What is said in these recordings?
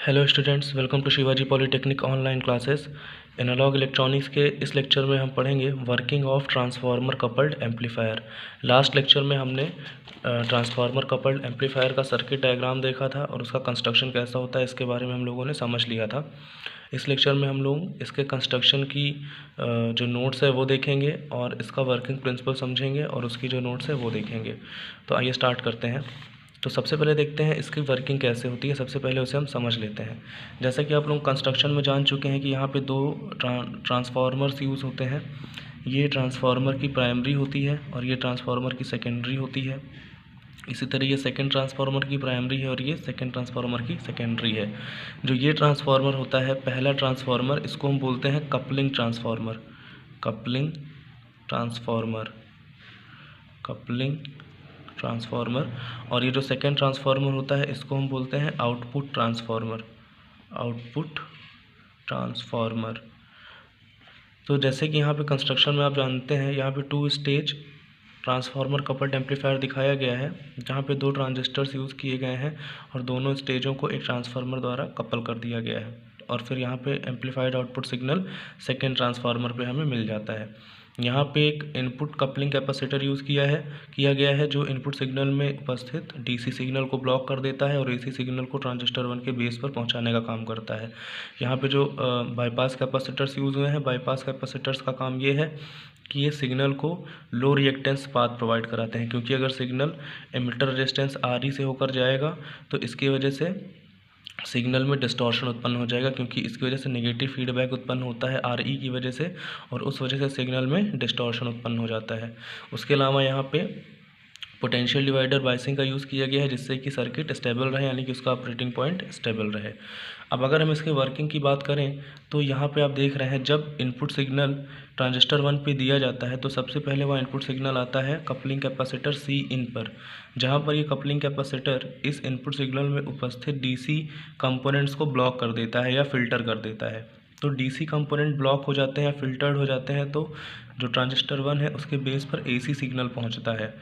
Hello students, welcome to Shivaji polytechnic online classes. Analog electronics के इस lecture में हम पढ़ेंगे working of transformer coupled amplifier. Last lecture में हमने ट्रांसफार्मर कपल्ड एम्पलीफायर का सर्किट डायग्राम देखा था और उसका कंस्ट्रक्शन कैसा होता है इसके बारे में हम लोगों ने समझ लिया था। इस लेक्चर में हम लोग इसके कंस्ट्रक्शन की जो नोट्स है वो देखेंगे और इसका वर्किंग प्रिंसिपल समझेंगे और उसकी जो नोट्स है वो देखेंगे। तो आइए स्टार्ट करते हैं। तो सबसे पहले देखते हैं इसकी वर्किंग कैसे होती है। सबसे पहले उसे हम समझ लेते हैं। जैसा कि आप लोग कंस्ट्रक्शन में जान चुके हैं कि यहाँ पे दो ट्रांसफार्मर्स यूज़ होते हैं। ये ट्रांसफार्मर की प्राइमरी होती है और ये ट्रांसफार्मर की सेकेंडरी होती है। इसी तरह ये सेकेंड ट्रांसफार्मर की प्राइमरी है और ये सेकेंड ट्रांसफार्मर की सेकेंडरी है। जो ये ट्रांसफार्मर होता है पहला ट्रांसफार्मर, इसको हम बोलते हैं coupling transformer. Coupling transformer, coupling transformer. और ये जो सेकेंड ट्रांसफार्मर होता है इसको हम बोलते हैं आउटपुट ट्रांसफार्मर। Output transformer. तो जैसे कि यहाँ पे कंस्ट्रक्शन में आप जानते हैं यहाँ पे 2 स्टेज ट्रांसफार्मर कपल्ड एम्पलीफायर दिखाया गया है, जहाँ पे 2 ट्रांजिस्टर्स यूज़ किए गए हैं और दोनों स्टेजों को एक ट्रांसफार्मर द्वारा कपल कर दिया गया है और फिर यहाँ पे amplified output signal second transformer पे हमें मिल जाता है। यहाँ पे एक इनपुट कपलिंग कैपेसिटर यूज़ किया गया है जो इनपुट सिग्नल में उपस्थित डीसी सिग्नल को ब्लॉक कर देता है और एसी सिग्नल को ट्रांजिस्टर 1 के बेस पर पहुँचाने का काम करता है। यहाँ पे जो बाईपास कैपेसिटर्स यूज़ हुए हैं, बाईपास कैपेसिटर्स का काम ये है कि ये सिग्नल को लो रिएक्टेंस पाथ प्रोवाइड कराते हैं, क्योंकि अगर सिग्नल एमिटर रेजिस्टेंस RE से होकर जाएगा तो इसकी वजह से सिग्नल में डिस्टॉर्शन उत्पन्न हो जाएगा, क्योंकि इसकी वजह से नेगेटिव फीडबैक उत्पन्न होता है RE की वजह से और उस वजह से सिग्नल में डिस्टॉर्शन उत्पन्न हो जाता है। उसके अलावा यहाँ पे पोटेंशियल डिवाइडर बायसिंग का यूज़ किया गया है जिससे कि सर्किट स्टेबल रहे, यानी कि उसका ऑपरेटिंग पॉइंट स्टेबल रहे। अब अगर हम इसके वर्किंग की बात करें तो यहाँ पे आप देख रहे हैं जब इनपुट सिग्नल ट्रांजिस्टर 1 पे दिया जाता है तो सबसे पहले वह इनपुट सिग्नल आता है कपलिंग कैपेसिटर Cin पर, जहाँ पर ये कपलिंग कैपेसिटर इस इनपुट सिग्नल में उपस्थित DC कंपोनेंट्स को ब्लॉक कर देता है या फिल्टर कर देता है। तो DC कंपोनेंट ब्लॉक हो जाते हैं या फिल्टर्ड हो जाते हैं तो जो ट्रांजिस्टर 1 है उसके बेस पर AC सिग्नल पहुँचता है।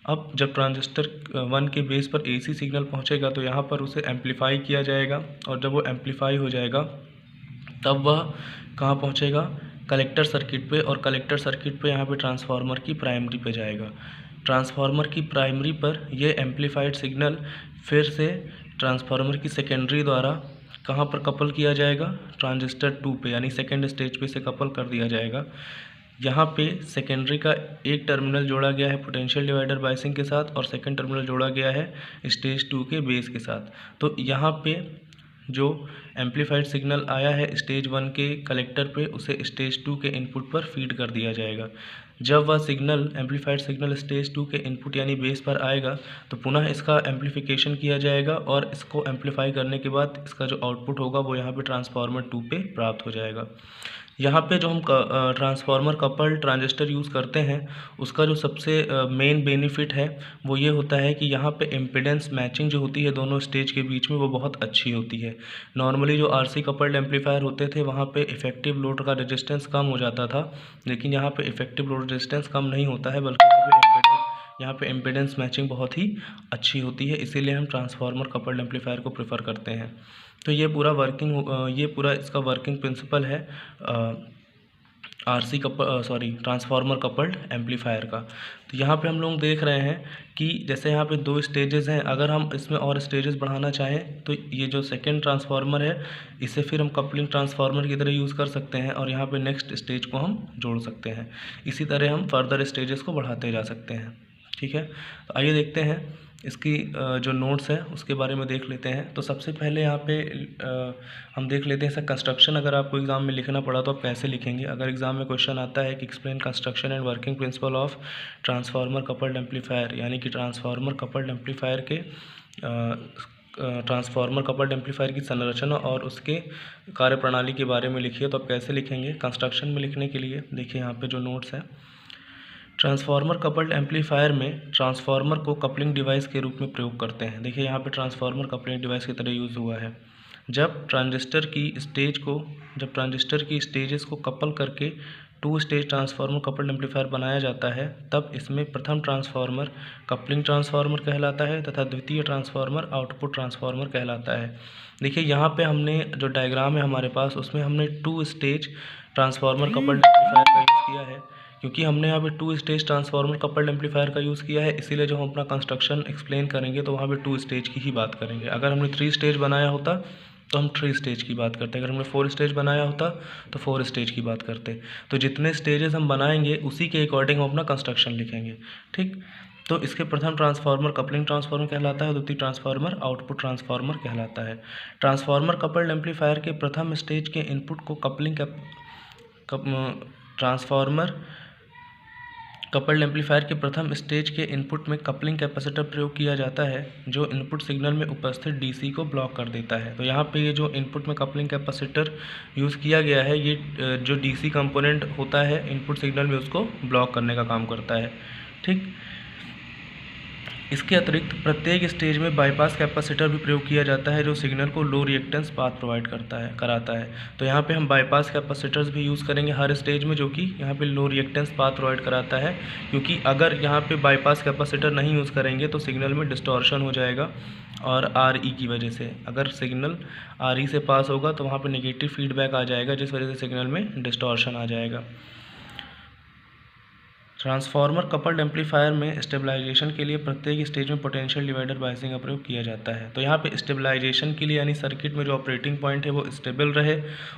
अब जब ट्रांजिस्टर 1 के बेस पर AC सिग्नल पहुंचेगा तो यहाँ पर उसे एम्पलीफाई किया जाएगा और जब वो एम्पलीफाई हो जाएगा तब वह कहाँ पहुंचेगा, कलेक्टर सर्किट पे, और कलेक्टर सर्किट पे यहाँ पे ट्रांसफार्मर की प्राइमरी पे जाएगा। ट्रांसफार्मर की प्राइमरी पर यह एम्पलीफाइड सिग्नल फिर से ट्रांसफार्मर की सेकेंडरी द्वारा कहाँ पर कपल किया जाएगा, ट्रांजिस्टर 2 पे, यानी सेकेंड स्टेज पे से कपल कर दिया जाएगा। यहाँ पे सेकेंडरी का एक टर्मिनल जोड़ा गया है पोटेंशियल डिवाइडर बायसिंग के साथ और सेकेंड टर्मिनल जोड़ा गया है स्टेज 2 के बेस के साथ। तो यहाँ पे जो एम्पलीफाइड सिग्नल आया है स्टेज 1 के कलेक्टर पे उसे स्टेज 2 के इनपुट पर फीड कर दिया जाएगा। जब वह सिग्नल एम्पलीफाइड सिग्नल स्टेज 2 के इनपुट यानी बेस पर आएगा तो पुनः इसका एम्पलीफिकेशन किया जाएगा और इसको एम्पलीफाई करने के बाद इसका जो आउटपुट होगा वो यहाँ पे ट्रांसफार्मर 2 पे प्राप्त हो जाएगा। यहाँ पे जो हम ट्रांसफार्मर कपल्ड ट्रांजिस्टर यूज़ करते हैं उसका जो सबसे मेन बेनिफिट है वो ये होता है कि यहाँ पे इम्पीडेंस मैचिंग जो होती है दोनों स्टेज के बीच में वो बहुत अच्छी होती है। नॉर्मली जो RC कपल्ड एम्पलीफायर होते थे वहाँ पे इफेक्टिव लोड का रेजिस्टेंस कम हो जाता था, लेकिन यहाँ पे इफेक्टिव लोड रेजिस्टेंस कम नहीं होता है, बल्कि यहाँ पे इम्पीडेंस मैचिंग बहुत ही अच्छी होती है। इसीलिए हम ट्रांसफार्मर कपल्ड एम्पलीफायर को प्रेफर करते हैं। तो ये पूरा इसका वर्किंग प्रिंसिपल है ट्रांसफार्मर कपल्ड एम्पलीफायर का। तो यहाँ पे हम लोग देख रहे हैं कि जैसे यहाँ पे 2 स्टेजेस हैं, अगर हम इसमें और स्टेजेस बढ़ाना चाहें तो ये जो सेकेंड ट्रांसफार्मर है इसे फिर हम कपलिंग ट्रांसफार्मर की तरह यूज़ कर सकते हैं और यहाँ पे नेक्स्ट स्टेज को हम जोड़ सकते हैं। इसी तरह हम फर्दर स्टेजेस को बढ़ाते जा सकते हैं। ठीक है, तो आइए देखते हैं इसकी जो नोट्स है उसके बारे में देख लेते हैं। तो सबसे पहले यहाँ पे हम देख लेते हैं इसका कंस्ट्रक्शन। अगर आपको एग्ज़ाम में लिखना पड़ा तो आप कैसे लिखेंगे। अगर एग्ज़ाम में क्वेश्चन आता है कि explain construction and working principle of transformer coupled amplifier, यानी कि ट्रांसफार्मर कपल्ड एम्पलीफायर की संरचना और उसके कार्यप्रणाली के बारे में लिखिए, तो आप कैसे लिखेंगे। कंस्ट्रक्शन में लिखने के लिए देखिए यहाँ पे जो नोट्स है, ट्रांसफार्मर कपल्ड एम्पलीफायर में ट्रांसफार्मर को कपलिंग डिवाइस के रूप में प्रयोग करते हैं। देखिए यहाँ पे ट्रांसफार्मर कपलिंग डिवाइस की तरह यूज़ हुआ है। जब ट्रांजिस्टर की स्टेजेस को कपल करके two stage transformer coupled amplifier बनाया जाता है तब इसमें प्रथम ट्रांसफार्मर कपलिंग ट्रांसफार्मर कहलाता है तथा द्वितीय ट्रांसफार्मर आउटपुट ट्रांसफार्मर कहलाता है। देखिए यहाँ पे हमने जो डायग्राम है हमारे पास उसमें हमने two stage transformer coupled amplifier का यूज़ किया है। क्योंकि हमने यहाँ पे two stage transformer coupled amplifier का यूज़ किया है, इसीलिए जब हम अपना कंस्ट्रक्शन एक्सप्लेन करेंगे तो वहाँ पे टू स्टेज की ही बात करेंगे। अगर हमने थ्री स्टेज बनाया होता तो हम थ्री स्टेज की बात करते, अगर हमने फोर स्टेज बनाया होता तो फोर स्टेज की बात करते। तो जितने स्टेजेस हम बनाएंगे उसी के अकॉर्डिंग हम अपना कंस्ट्रक्शन लिखेंगे, ठीक। तो इसके प्रथम ट्रांसफार्मर कपलिंग ट्रांसफार्मर कहलाता है, द्वितीय ट्रांसफार्मर आउटपुट ट्रांसफार्मर कहलाता है। ट्रांसफार्मर कपल्ड एम्पलीफायर के प्रथम स्टेज के इनपुट को ट्रांसफार्मर कपल्ड एम्पलीफायर के प्रथम स्टेज के इनपुट में कपलिंग कैपेसिटर प्रयोग किया जाता है जो इनपुट सिग्नल में उपस्थित डीसी को ब्लॉक कर देता है। तो यहाँ पे ये जो इनपुट में कपलिंग कैपेसिटर यूज़ किया गया है ये जो डीसी कंपोनेंट होता है इनपुट सिग्नल में उसको ब्लॉक करने का काम करता है, ठीक। इसके अतिरिक्त प्रत्येक स्टेज में बाईपास कैपेसिटर भी प्रयोग किया जाता है जो सिग्नल को लो रिएक्टेंस पाथ प्रोवाइड कराता है। तो यहाँ पे हम बाईपास कैपेसिटर्स भी यूज़ करेंगे हर स्टेज में जो कि यहाँ पे लो रिएक्टेंस पाथ प्रोवाइड कराता है। क्योंकि अगर यहाँ पे बाईपास कैपेसिटर नहीं यूज़ करेंगे तो सिग्नल में डिस्टॉर्शन हो जाएगा और RE की वजह से, अगर सिग्नल RE से पास होगा तो वहाँ पर नेगेटिव फीडबैक आ जाएगा जिस वजह से सिग्नल में डिस्टॉर्शन आ जाएगा। ट्रांसफार्मर कपल्ड एम्पलीफायर में स्टेबलाइजेशन के लिए प्रत्येक स्टेज में पोटेंशियल डिवाइडर बायसिंग का प्रयोग किया जाता है। तो यहाँ पे स्टेबलाइजेशन के लिए यानी सर्किट में जो ऑपरेटिंग पॉइंट है वो स्टेबल रहे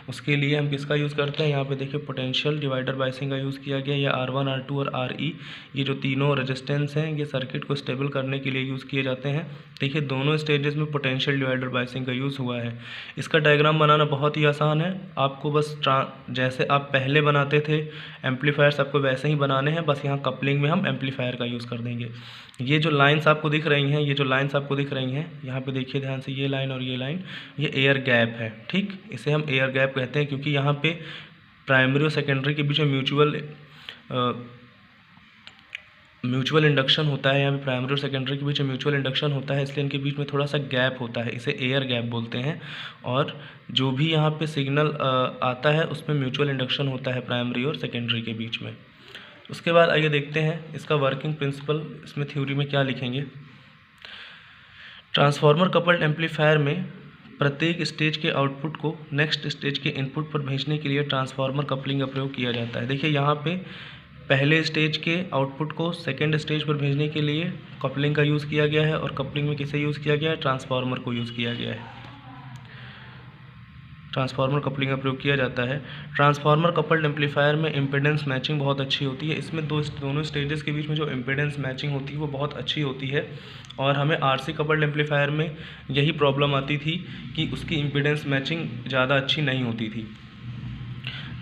उसके लिए हम किसका यूज़ करते हैं, यहाँ पे देखिए पोटेंशियल डिवाइडर बायसिंग का यूज़ किया गया। या R1 R2 और RE ये जो तीनों रेजिस्टेंस हैं ये सर्किट को स्टेबल करने के लिए यूज़ किए जाते हैं। देखिए दोनों स्टेजेस में पोटेंशियल डिवाइडर बायसिंग का यूज़ हुआ है। इसका डायग्राम बनाना बहुत ही आसान है, आपको बस जैसे आप पहले बनाते थे एम्पलीफायर्स आपको वैसे ही बनाने हैं, बस यहाँ कपलिंग में हम एम्पलीफायर का यूज़ कर देंगे। ये जो लाइंस आपको दिख रही हैं, यहाँ पे देखिए ध्यान से, ये लाइन और ये लाइन ये एयर गैप है, ठीक। इसे हम एयर गैप कहते हैं क्योंकि यहाँ पे प्राइमरी और सेकेंडरी के बीच में म्यूचुअल इंडक्शन होता है। यहाँ पे प्राइमरी और सेकेंडरी के बीच में म्यूचुअल इंडक्शन होता है, इसलिए इनके बीच में थोड़ा सा गैप होता है, इसे एयर गैप बोलते हैं। और जो भी यहाँ पे सिग्नल आता है उसमें म्यूचुअल इंडक्शन होता है प्राइमरी और सेकेंडरी के बीच में। उसके बाद आइए देखते हैं इसका वर्किंग प्रिंसिपल, इसमें थ्योरी में क्या लिखेंगे। ट्रांसफार्मर कपल्ड एम्पलीफायर में प्रत्येक स्टेज के आउटपुट को नेक्स्ट स्टेज के इनपुट पर भेजने के लिए ट्रांसफार्मर कपलिंग का प्रयोग किया जाता है। देखिए यहाँ पे पहले स्टेज के आउटपुट को सेकेंड स्टेज पर भेजने के लिए कपलिंग का यूज़ किया गया है और कपलिंग में किसे यूज़ किया गया है, ट्रांसफार्मर को यूज़ किया गया है। ट्रांसफार्मर कपलिंग का प्रयोग किया जाता है। ट्रांसफार्मर कपल्ड एम्पलीफायर में इम्पीडेंस मैचिंग बहुत अच्छी होती है। इसमें दोनों स्टेजेस के बीच में जो इम्पीडेंस मैचिंग होती है वो बहुत अच्छी होती है। और हमें RC कपल्ड एम्पलीफायर में यही प्रॉब्लम आती थी कि उसकी इम्पीडेंस मैचिंग ज़्यादा अच्छी नहीं होती थी।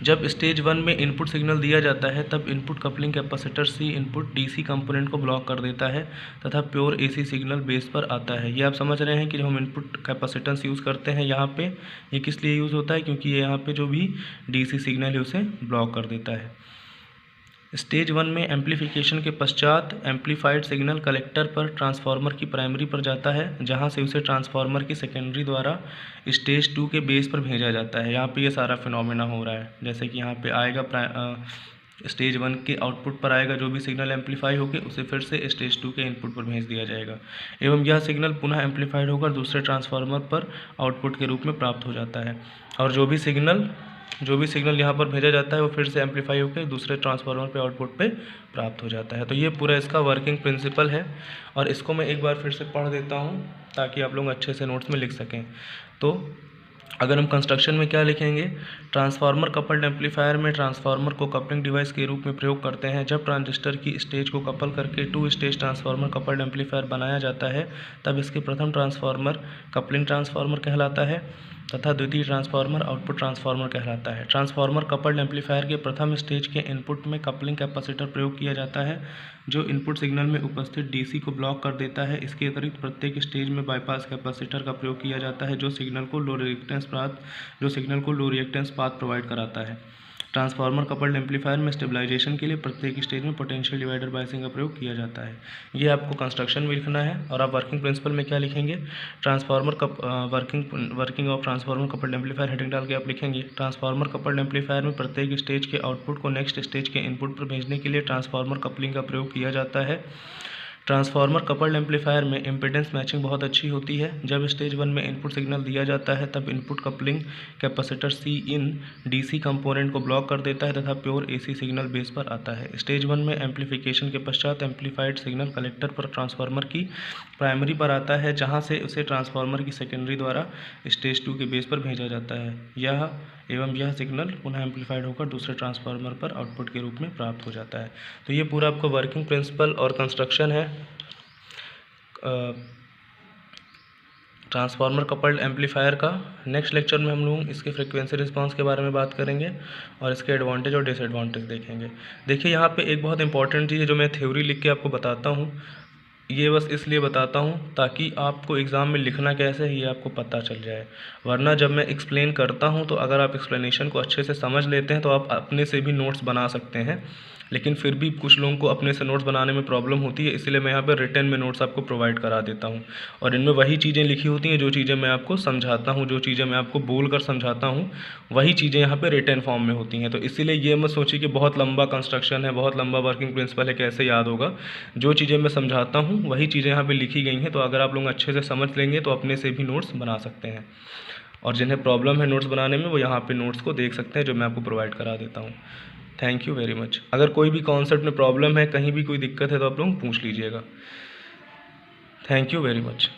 जब स्टेज 1 में इनपुट सिग्नल दिया जाता है तब input coupling capacitor C input DC component को ब्लॉक कर देता है तथा प्योर AC सिग्नल बेस पर आता है। ये आप समझ रहे हैं कि जब हम इनपुट कैपेसिटेंस यूज़ करते हैं यहाँ पे ये किस लिए यूज़ होता है, क्योंकि ये यहाँ पे जो भी DC सिग्नल है उसे ब्लॉक कर देता है। स्टेज 1 में एम्पलीफिकेशन के पश्चात एम्पलीफाइड सिग्नल कलेक्टर पर ट्रांसफार्मर की प्राइमरी पर जाता है जहां से उसे ट्रांसफार्मर की सेकेंडरी द्वारा स्टेज 2 के बेस पर भेजा जाता है। यहाँ पे ये सारा फिनोमेना हो रहा है, जैसे कि यहाँ पे आएगा स्टेज 1 के आउटपुट पर आएगा जो भी सिग्नल एम्पलीफाई होकर उसे फिर से स्टेज 2 के इनपुट पर भेज दिया जाएगा एवं यह सिग्नल पुनः एम्पलीफाइड होकर दूसरे ट्रांसफार्मर पर आउटपुट के रूप में प्राप्त हो जाता है। और जो भी सिग्नल यहाँ पर भेजा जाता है वो फिर से एम्पलीफाई होकर दूसरे ट्रांसफार्मर पे आउटपुट पे प्राप्त हो जाता है। तो ये पूरा इसका वर्किंग प्रिंसिपल है और इसको मैं एक बार फिर से पढ़ देता हूँ ताकि आप लोग अच्छे से नोट्स में लिख सकें। तो अगर हम कंस्ट्रक्शन में क्या लिखेंगे, ट्रांसफार्मर कपल्ड एम्पलीफायर में ट्रांसफार्मर को कपलिंग डिवाइस के रूप में प्रयोग करते हैं। जब ट्रांजिस्टर की स्टेज को कपल करके two stage transformer coupled amplifier बनाया जाता है तब इसके प्रथम ट्रांसफार्मर कपलिंग ट्रांसफार्मर कहलाता है तथा द्वितीय ट्रांसफार्मर आउटपुट ट्रांसफार्मर कहलाता है। ट्रांसफार्मर कपल्ड एम्पलीफायर के प्रथम स्टेज के इनपुट में कपलिंग कैपेसिटर प्रयोग किया जाता है जो इनपुट सिग्नल में उपस्थित DC को ब्लॉक कर देता है। इसके अतिरिक्त प्रत्येक स्टेज में बाईपास कैपेसिटर का प्रयोग किया जाता है जो सिग्नल को लो रिएक्टेंस पाथ प्रोवाइड कराता है। ट्रांसफार्मर कपल्ड एम्पलीफायर में स्टेबलाइजेशन के लिए प्रत्येक स्टेज में पोटेंशियल डिवाइडर बायसिंग का प्रयोग किया जाता है। ये आपको कंस्ट्रक्शन में लिखना है और आप वर्किंग प्रिंसिपल में क्या लिखेंगे, transformer working of transformer coupled amplifier heading डाल के आप लिखेंगे ट्रांसफार्मर कपल्ड एम्पलीफायर में प्रत्येक स्टेज के आउटपुट को नेक्स्ट स्टेज के इनपुट पर भेजने के लिए ट्रांसफार्मर कपलिंग का प्रयोग किया जाता है। ट्रांसफार्मर कपल्ड एम्पलीफायर में इम्पीडेंस मैचिंग बहुत अच्छी होती है। जब स्टेज 1 में इनपुट सिग्नल दिया जाता है तब input coupling capacitor C in DC component को ब्लॉक कर देता है तथा प्योर एसी सिग्नल बेस पर आता है। स्टेज 1 में एम्पलीफिकेशन के पश्चात एम्पलीफाइड सिग्नल कलेक्टर पर ट्रांसफार्मर की प्राइमरी पर आता है, जहाँ से उसे ट्रांसफार्मर की सेकेंडरी द्वारा स्टेज 2 के बेस पर भेजा जाता है। यह सिग्नल पुनः एम्पलीफाइड होकर दूसरे ट्रांसफार्मर पर आउटपुट के रूप में प्राप्त हो जाता है। तो ये पूरा आपको वर्किंग प्रिंसिपल और कंस्ट्रक्शन है ट्रांसफार्मर कपल्ड एम्पलीफायर का। नेक्स्ट लेक्चर में हम लोग इसके फ्रीक्वेंसी रिस्पांस के बारे में बात करेंगे और इसके एडवांटेज और डिसएडवांटेज देखेंगे। देखिए यहाँ पे एक बहुत इंपॉर्टेंट चीज़ है जो मैं थ्योरी लिख के आपको बताता हूँ, ये बस इसलिए बताता हूँ ताकि आपको एग्ज़ाम में लिखना कैसे है ये आपको पता चल जाए, वरना जब मैं एक्सप्लेन करता हूँ तो अगर आप एक्सप्लेनेशन को अच्छे से समझ लेते हैं तो आप अपने से भी नोट्स बना सकते हैं, लेकिन फिर भी कुछ लोगों को अपने से नोट्स बनाने में प्रॉब्लम होती है, इसलिए मैं यहाँ पे रिटन में नोट्स आपको प्रोवाइड करा देता हूँ और इनमें वही चीज़ें लिखी होती हैं जो चीज़ें मैं आपको समझाता हूँ, जो चीज़ें मैं आपको बोल कर समझाता हूँ वही चीज़ें यहाँ पे रिटन फॉर्म में होती हैं। तो इसीलिए ये मत सोचिए कि बहुत लंबा कंस्ट्रक्शन है, बहुत लंबा वर्किंग प्रिंसिपल है, कैसे याद होगा। जो चीज़ें मैं समझाता हूँ वही चीज़ें यहाँ पर लिखी गई हैं, तो अगर आप लोग अच्छे से समझ लेंगे तो अपने से भी नोट्स बना सकते हैं और जिन्हें प्रॉब्लम है नोट्स बनाने में वो यहाँ पे नोट्स को देख सकते हैं जो मैं आपको प्रोवाइड करा देता हूँ। Thank you very much. अगर कोई भी कॉन्सेप्ट में प्रॉब्लम है, कहीं भी कोई दिक्कत है तो आप लोग पूछ लीजिएगा। Thank you very much.